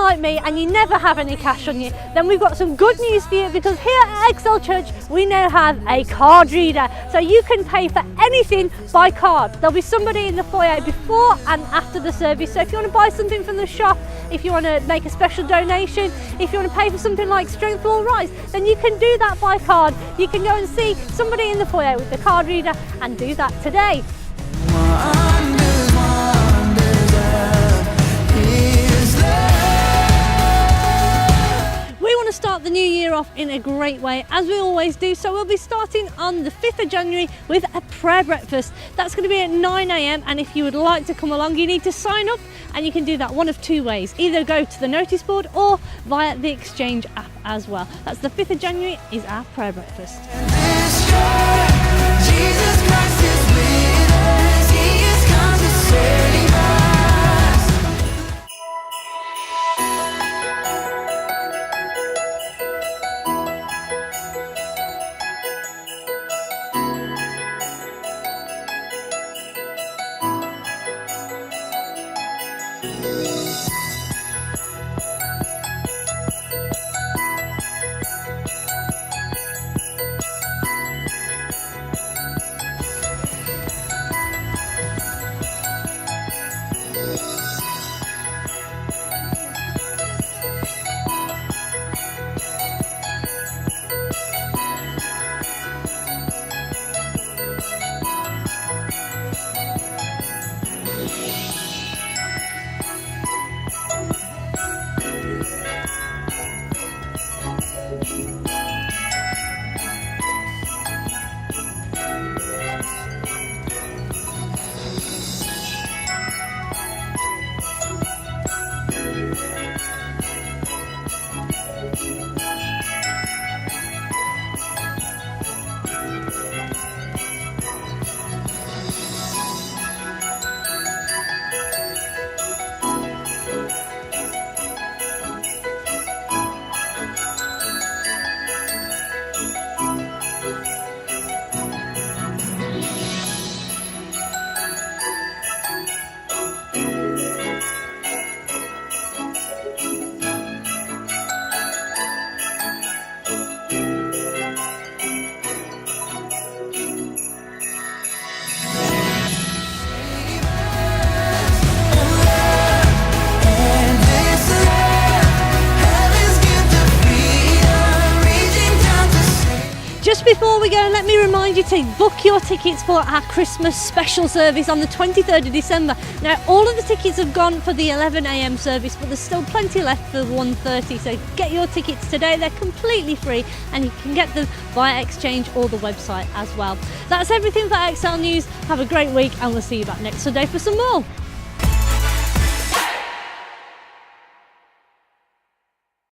like me and you never have any cash on you, then we've got some good news for you, because here at Excel Church we now have a card reader, so you can pay for anything by card. There'll be somebody in the foyer before and after the service, so if you want to buy something from the shop, if you want to make a special donation, if you want to pay for something like Strength Will Rise, then you can do that by card. You can go and see somebody in the foyer with the card reader and do that today. We want to start the new year off in a great way, as we always do, so we'll be starting on the 5th of January with a prayer breakfast. That's going to be at 9 a.m, and if you would like to come along, you need to sign up, and you can do that one of two ways: either go to the notice board or via the Exchange app as well. That's the 5th of January is our prayer breakfast. Jesus Christ is with us. He has come to save us. Just before we go, let me remind you to book your tickets for our Christmas special service on the 23rd of December. Now, all of the tickets have gone for the 11 a.m. service, but there's still plenty left for 1:30, so get your tickets today. They're completely free, and you can get them via Exchange or the website as well. That's everything for XL News. Have a great week, and we'll see you back next Sunday for some more.